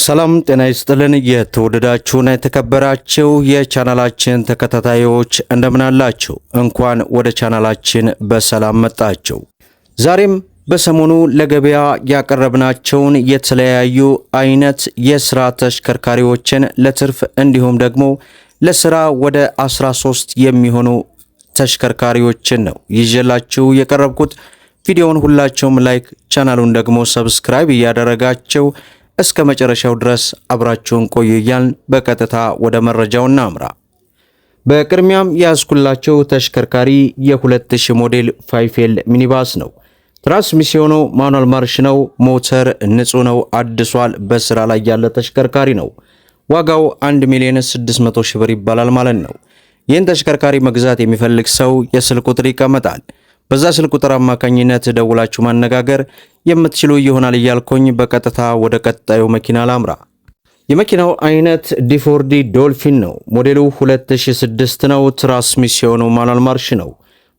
ሰላም ጤና ይስጥልን። የተወደዳችሁና የተከበራችሁ የቻናላችን ተከታታዮች እንደምን አላችሁ? እንኳን ወደ ቻናላችን በሰላም መጣችሁ። ዛሬም በሰሞኑ ለገበያ ያቀረብናቸውን የተለያዩ አይነት የስራ ተሽከርካሪዎችን ለትርፍ እንዲሁም ደግሞ ለስራ ወደ 13 የሚሆኑ ተሽከርካሪዎችን ነው ይዤላችሁ የቀረብኩት። ቪዲዮውን ሁላችሁም ላይክ፣ ቻናሉን ደግሞ ሰብስክራይብ እያደረጋችሁ እስከ መጨረሻው ድረስ አብራችሁን ቆዩ እያልን በቀጥታ ወደ መረጃው እናምራ። በቅድሚያም ያስኩላቸው ተሽከርካሪ የ2000 ሞዴል ፋይፌል ሚኒባስ ነው። ትራንስሚሽኑ ማኑዋል ማርሽ ነው። ሞተር ንጹህ ነው፣ አድሷል። በስራ ላይ ያለ ተሽከርካሪ ነው። ዋጋው 1,600,000 ብር ይባላል ማለት ነው። ይህን ተሽከርካሪ መግዛት የሚፈልግ ሰው የስልክ ቁጥር ይቀመጣል። በዛ ስልክ ቁጥር አማካኝነት ደውላችሁ ማነጋገር የምትችሉ ይሆናል እያልኩኝ በቀጥታ ወደ ቀጣዩ መኪና ላምራ። የመኪናው አይነት ዲፎርዲ ዶልፊን ነው። ሞዴሉ 2006 ነው። ትራንስሚሽኑ ማኑዋል ማርሽ ነው።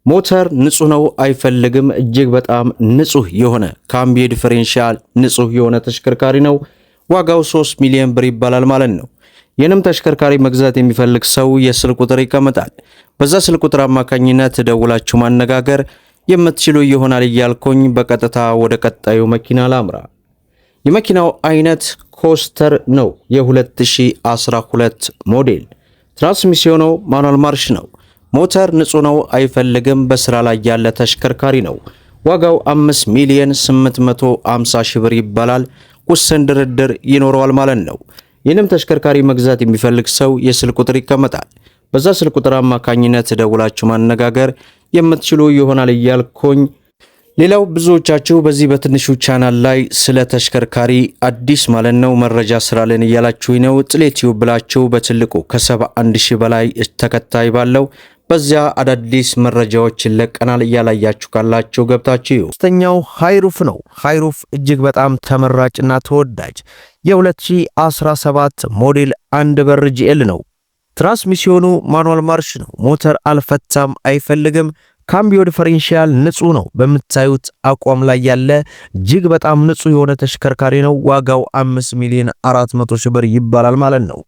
ሞተር ንጹህ ነው፣ አይፈልግም። እጅግ በጣም ንጹህ የሆነ ካምቢዮ ዲፈረንሻል ንጹህ የሆነ ተሽከርካሪ ነው። ዋጋው 3 ሚሊዮን ብር ይባላል ማለት ነው። ይህንም ተሽከርካሪ መግዛት የሚፈልግ ሰው የስልክ ቁጥር ይቀመጣል። በዛ ስልክ ቁጥር አማካኝነት ደውላችሁ ማነጋገር የምትችሉ ይሆናል እያልኩኝ በቀጥታ ወደ ቀጣዩ መኪና ላምራ። የመኪናው አይነት ኮስተር ነው። የ2012 ሞዴል ትራንስሚሽኑ ማኑዋል ማርሽ ነው። ሞተር ንጹህ ነው፣ አይፈልግም። በስራ ላይ ያለ ተሽከርካሪ ነው። ዋጋው 5,850,000 ብር ይባላል። ውስን ድርድር ይኖረዋል ማለት ነው። ይህንም ተሽከርካሪ መግዛት የሚፈልግ ሰው የስልክ ቁጥር ይቀመጣል። በዛ ስልክ ቁጥር አማካኝነት ደውላችሁ ማነጋገር የምትችሉ ይሆናል እያልኩኝ፣ ሌላው ብዙዎቻችሁ በዚህ በትንሹ ቻናል ላይ ስለ ተሽከርካሪ አዲስ ማለት ነው መረጃ ስራለን እያላችሁ ነው። ጥሌ ቲዩብ ብላችሁ በትልቁ ከ71,000 በላይ ተከታይ ባለው በዚያ አዳዲስ መረጃዎች ይለቀናል። እያላያችሁ ካላችሁ ገብታችሁ። ሶስተኛው ሃይሩፍ ነው። ሃይሩፍ እጅግ በጣም ተመራጭና ተወዳጅ የ2017 ሞዴል 1 በር ጂኤል ነው። ትራንስሚሽኑ ማኑዋል ማርሽ ነው። ሞተር አልፈታም፣ አይፈልግም። ካምቢዮ ዲፈረንሻል ንጹህ ነው። በምታዩት አቋም ላይ ያለ እጅግ በጣም ንጹህ የሆነ ተሽከርካሪ ነው። ዋጋው 5,400,000 ብር ይባላል ማለት ነው።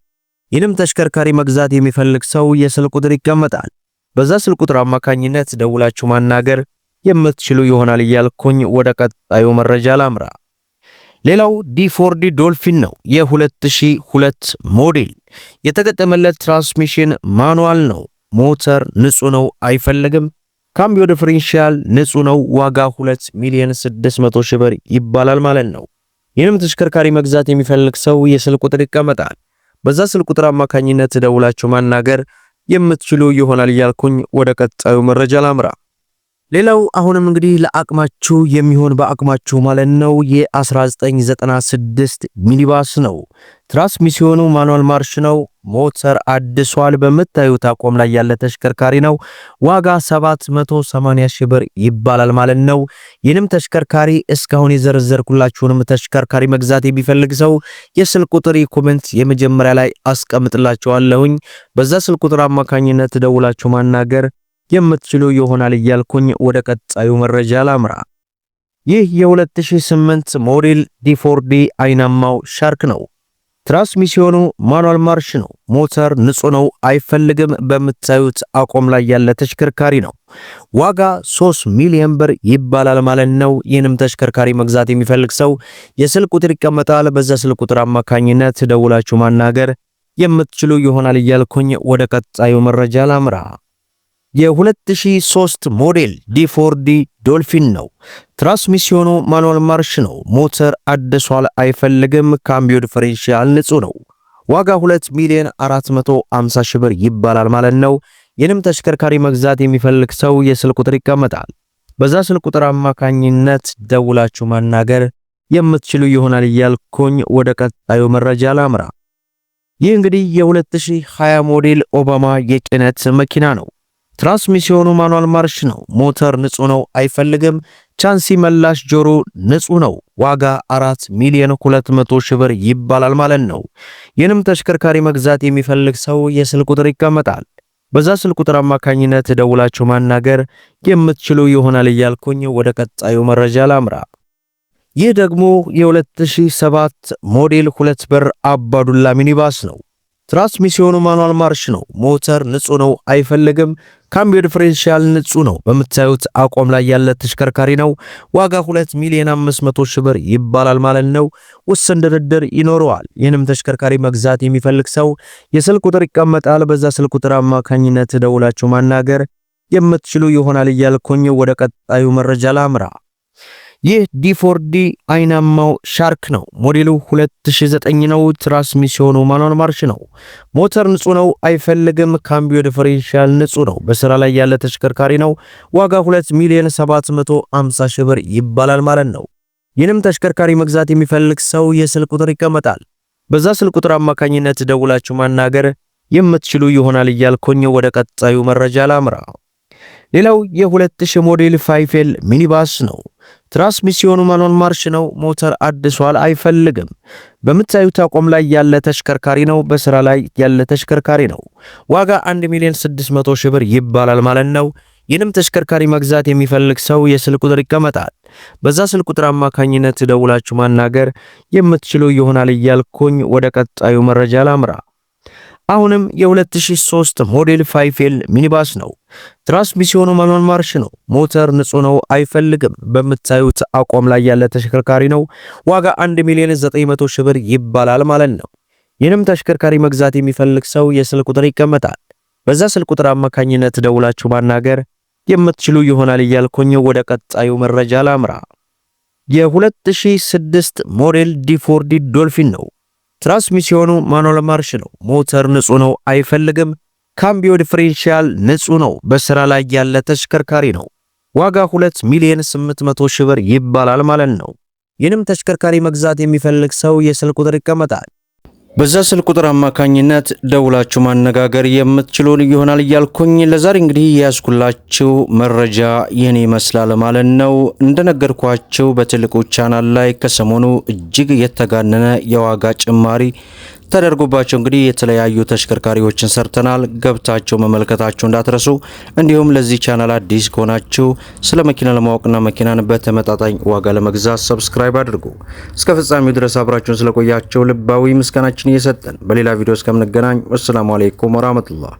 ይህንም ተሽከርካሪ መግዛት የሚፈልግ ሰው የስልክ ቁጥር ይቀመጣል። በዛ ስልክ ቁጥር አማካኝነት ደውላችሁ ማናገር የምትችሉ ይሆናል እያልኩኝ ወደ ቀጣዩ መረጃ ላምራ። ሌላው ዲፎርዲ ዶልፊን ነው። የ2002 ሞዴል የተገጠመለት ትራንስሚሽን ማኑዋል ነው። ሞተር ንጹህ ነው፣ አይፈልግም። ካምቢዮ ዲፈረንሻል ንጹህ ነው። ዋጋ 2,600,000 ብር ይባላል ማለት ነው። ይህንም ተሽከርካሪ መግዛት የሚፈልግ ሰው የስልክ ቁጥር ይቀመጣል። በዛ ስልክ ቁጥር አማካኝነት ደውላችሁ ማናገር የምትችሉ ይሆናል እያልኩኝ ወደ ቀጣዩ መረጃ ላምራ። ሌላው አሁንም እንግዲህ ለአቅማችሁ የሚሆን በአቅማችሁ ማለት ነው የ1996 ሚኒባስ ነው። ትራንስሚሽኑ ማኑዋል ማርሽ ነው። ሞተር አድሷል። በምታዩት አቋም ላይ ያለ ተሽከርካሪ ነው። ዋጋ 780,000 ብር ይባላል ማለት ነው። ይህንም ተሽከርካሪ እስካሁን የዘረዘርኩላችሁንም ተሽከርካሪ መግዛት የሚፈልግ ሰው የስልክ ቁጥር ኮሜንት የመጀመሪያ ላይ አስቀምጥላችኋለሁኝ። በዛ ስልክ ቁጥር አማካኝነት ደውላችሁ ማናገር የምትችሉ ይሆናል እያልኩኝ ወደ ቀጣዩ መረጃ ላምራ። ይህ የ2008 ሞዴል ዲፎርዲ አይናማው ሻርክ ነው። ትራንስሚሽኑ ማኑዋል ማርሽ ነው። ሞተር ንጹህ ነው፣ አይፈልግም። በምታዩት አቋም ላይ ያለ ተሽከርካሪ ነው። ዋጋ 3 ሚሊዮን ብር ይባላል ማለት ነው። ይህንም ተሽከርካሪ መግዛት የሚፈልግ ሰው የስልክ ቁጥር ይቀመጣል። በዛ ስልክ ቁጥር አማካኝነት ደውላችሁ ማናገር የምትችሉ ይሆናል እያልኩኝ ወደ ቀጣዩ መረጃ ላምራ። የ2003 ሞዴል ዲፎርዲ ዶልፊን ነው። ትራንስሚሽኑ ማኑዋል ማርሽ ነው። ሞተር አድሷል፣ አይፈልግም። ካምቢዮ ዲፈረንሻል ንጹህ ነው። ዋጋ 2,450,000 ብር ይባላል ማለት ነው። ይህንም ተሽከርካሪ መግዛት የሚፈልግ ሰው የስልክ ቁጥር ይቀመጣል። በዛ ስልክ ቁጥር አማካኝነት ደውላችሁ ማናገር የምትችሉ ይሆናል እያልኩኝ ወደ ቀጣዩ መረጃ ላምራ። ይህ እንግዲህ የ2020 ሞዴል ኦባማ የጭነት መኪና ነው። ትራንስሚሽኑ ማኑዋል ማርሽ ነው። ሞተር ንጹህ ነው፣ አይፈልግም። ቻንሲ መላሽ ጆሮ ንጹህ ነው። ዋጋ 4,200,000 ብር ይባላል ማለት ነው። ይህንም ተሽከርካሪ መግዛት የሚፈልግ ሰው የስልክ ቁጥር ይቀመጣል። በዛ ስልክ ቁጥር አማካኝነት ደውላችሁ ማናገር የምትችሉ ይሆናል እያልኩኝ ወደ ቀጣዩ መረጃ ላምራ። ይህ ደግሞ የ2007 ሞዴል 2 በር አባዱላ ሚኒባስ ነው። ትራንስሚሽኑ ማኑዋል ማርሽ ነው። ሞተር ንጹህ ነው፣ አይፈልግም። ካምቢዮ ዲፈረንሻል ንጹህ ነው። በምታዩት አቋም ላይ ያለ ተሽከርካሪ ነው። ዋጋ 2,500,000 ብር ይባላል ማለት ነው። ውስን ድርድር ይኖረዋል። ይህንም ተሽከርካሪ መግዛት የሚፈልግ ሰው የስልክ ቁጥር ይቀመጣል። በዛ ስልክ ቁጥር አማካኝነት ደውላችሁ ማናገር የምትችሉ ይሆናል እያልኩኝ ወደ ቀጣዩ መረጃ ላምራ። ይህ ዲ4ዲ አይናማው ሻርክ ነው። ሞዴሉ 2009 ነው። ትራንስሚሽኑ ማኑዋል ማርሽ ነው። ሞተር ንጹህ ነው፣ አይፈልግም። ካምቢዮ ዲፈረንሻል ንጹህ ነው። በስራ ላይ ያለ ተሽከርካሪ ነው። ዋጋ 2,750,000 ብር ይባላል ማለት ነው። ይህንም ተሽከርካሪ መግዛት የሚፈልግ ሰው የስልክ ቁጥር ይቀመጣል። በዛ ስልክ ቁጥር አማካኝነት ደውላችሁ ማናገር የምትችሉ ይሆናል እያልኩኝ ወደ ቀጣዩ መረጃ ላምራ። ሌላው የ2000 ሞዴል 5L ሚኒባስ ነው። ትራንስሚሽኑ ማኑዋል ማርሽ ነው። ሞተር አድሷል፣ አይፈልግም። በምታዩት አቋም ላይ ያለ ተሽከርካሪ ነው። በስራ ላይ ያለ ተሽከርካሪ ነው። ዋጋ 1,600,000 ብር ይባላል ማለት ነው። ይህንም ተሽከርካሪ መግዛት የሚፈልግ ሰው የስልክ ቁጥር ይቀመጣል። በዛ ስልክ ቁጥር አማካኝነት ደውላችሁ ማናገር የምትችሉ ይሆናል እያልኩኝ ወደ ቀጣዩ መረጃ ላምራ። አሁንም የ2003 ሞዴል 5L ሚኒባስ ነው። ትራንስሚሽኑ ማኑዋል ማርሽ ነው። ሞተር ንጹህ ነው፣ አይፈልግም። በምታዩት አቋም ላይ ያለ ተሽከርካሪ ነው። ዋጋ 1,900,000 ብር ይባላል ማለት ነው። ይህንም ተሽከርካሪ መግዛት የሚፈልግ ሰው የስልክ ቁጥር ይቀመጣል። በዛ ስልክ ቁጥር አማካኝነት ደውላችሁ ማናገር የምትችሉ ይሆናል እያልኩኝ ወደ ቀጣዩ መረጃ ላምራ። የ2006 ሞዴል ዲ4ዲ ዶልፊን ነው። ትራንስሚሽኑ ማኑዋል ማርሽ ነው። ሞተር ንጹህ ነው፣ አይፈልግም። ካምቢዮ ዲፈረንሻል ንጹህ ነው። በስራ ላይ ያለ ተሽከርካሪ ነው። ዋጋ 2,800,000 ብር ይባላል ማለት ነው። ይህንም ተሽከርካሪ መግዛት የሚፈልግ ሰው የስልክ ቁጥር ይቀመጣል። በዛ ስልክ ቁጥር አማካኝነት ደውላችሁ ማነጋገር የምትችሉ ይሆናል እያልኩኝ ለዛሬ እንግዲህ ያስኩላችሁ መረጃ ይህን ይመስላል ማለት ነው። እንደነገርኳችሁ በትልቁ ቻናል ላይ ከሰሞኑ እጅግ የተጋነነ የዋጋ ጭማሪ ተደርጎባቸው እንግዲህ የተለያዩ ተሽከርካሪዎችን ሰርተናል። ገብታችሁ መመልከታችሁ እንዳትረሱ። እንዲሁም ለዚህ ቻናል አዲስ ከሆናችሁ ስለ መኪና ለማወቅና መኪናን በተመጣጣኝ ዋጋ ለመግዛት ሰብስክራይብ አድርጉ። እስከ ፍጻሜው ድረስ አብራችሁን ስለቆያችሁ ልባዊ ምስጋናችን እየሰጠን በሌላ ቪዲዮ እስከምንገናኝ ወሰላሙ አለይኩም ወራህመቱላህ።